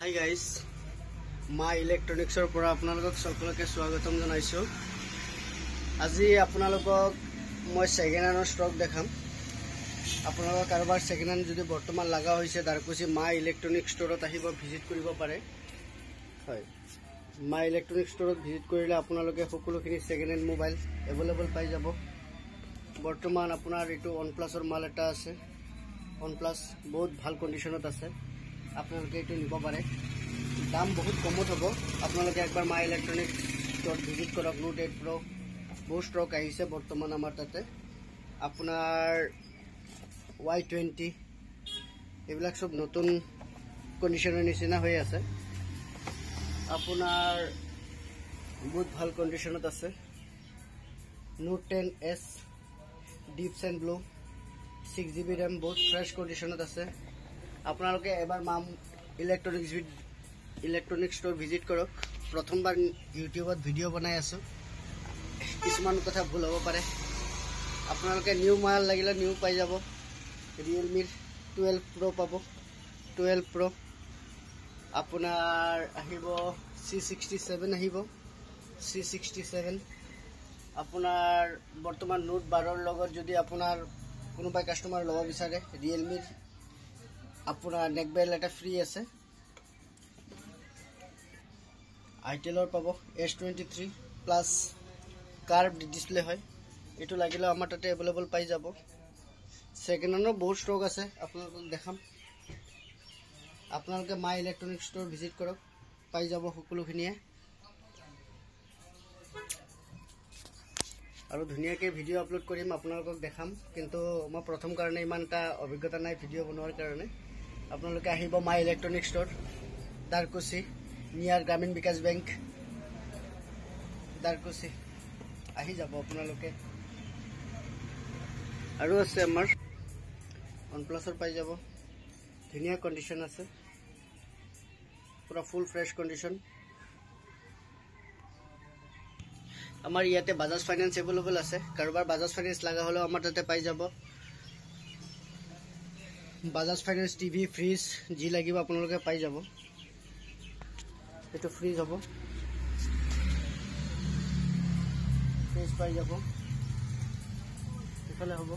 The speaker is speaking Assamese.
Hi guys, my electronicsৰ পৰা আপোনালোকক সকলোকে স্বাগতম জনাইছো। আজি আপোনালোকক মই সেকেন্ড হেণ্ডৰ ষ্টক দেখাম। আপোনালোকৰ কাৰোবাৰ সেকেন্ড হেণ্ড যদি বৰ্তমান লাগা হৈছে দাৰকুছি মা ইলেক্ট্ৰনিক ষ্টৰত আহিব ভিজিট কৰিব পাৰে। হয়, মা ইলেক্ট্ৰনিক ষ্টৰত ভিজিট কৰিলে আপোনালোকে সকলোখিনি সেকেন্ড হেণ্ড মোবাইল এভেইলেবল পাই যাব। বৰ্তমান আপোনাৰ এটো OnePlus-ৰ মাল এটা আছে। OnePlus বহুত ভাল কন্ডিশনত আছে। আপোনালোকে এটো নিব পাৰে। দাম বহুত কমত হ'ব। আপোনালোকে একবাৰ মা ইলেক্ট্ৰনিক ষ্টৰত ভিজিট কৰক। নোট 8 Pro বহুত ষ্টক আহিছে বৰ্তমান আমাৰ তাতে। আপোনাৰ Y20 এইবিলাক সব নতুন কন্ডিশনৰ নিচিনা হৈ আছে। আপোনাৰ বহুত ভাল কন্ডিশনত আছে। Note 10s Deep Sand Blue 6GB RAM বহুত ফ্ৰেশ কন্ডিশনত আছে। আপোনালোকে এবাৰ মাম ইলেক্ট্ৰনিক ষ্টৰ ভিজিট কৰক। প্ৰথমবাৰ ইউটিউবত ভিডিও বনাই আছো, কিছুমান কথা ভুল হ'ব পাৰে। আপোনালোকে নিউ মাল লাগিলে নিউ পাই যাব। Realme 12 Pro পাব। 12 Pro আপোনাৰ আহিব C67 আহিব। C67 আপোনাৰ বৰ্তমান Note 12ৰ লগত যদি আপোনাৰ কোনোবাই কাস্টমাৰ ল'ব বিচাৰে Realme আপোনাৰ নেকবেল এটা ফ্ৰী আছে। আইটেলৰ পাব S23 প্লাস কাৰ্ভ ডিসপ্লে হয়। এটো লাগিলে আমাৰ তাতে अवेलेबल পাই যাব। সেকেন্ড হেণ্ডৰ বহুত ষ্টক আছে, আপোনালোকক দেখাম। আপোনালোকে মা ইলেক্ট্ৰনিক ষ্টৰ ভিজিট কৰক, পাই যাব সকলোখিনিয়ে। আৰু ধুনিয়াকে ভিডিও আপলোড কৰিম, আপোনালোকক দেখাম। কিন্তু মই প্ৰথম কাৰণে ইমানটা অভিজ্ঞতা নাই ভিডিও বনোৱাৰ কাৰণে। আপোনালোকে আহিব মা ইলেক্ট্ৰনিক ষ্টৰ দাৰকুছি নিয়াৰ গ্ৰামীণ বিকাশ বেংক দাৰকুছি আহি যাব আপোনালোকে। আৰু আছে আমাৰ OnePlus-ৰ পাই যাব। ধুনিয়া কন্ডিশন আছে, পুৰা ফুল ফ্ৰেশ কন্ডিশন। আমাৰ ইয়াতে বাজাজ ফাইনেন্স এভেইলেবল আছে। কাৰোবাৰ বাজাজ ফাইনেন্স লাগা হলে আমাৰ তাতে পাই যাব। বাজাজ ফাইনেন্স টিভি ফ্ৰিজ যি লাগিব আপোনালোকে পাই যাব। এটো ফ্ৰিজ হ'ব, ফ্ৰিজ পাই যাব। এফালে হ'ব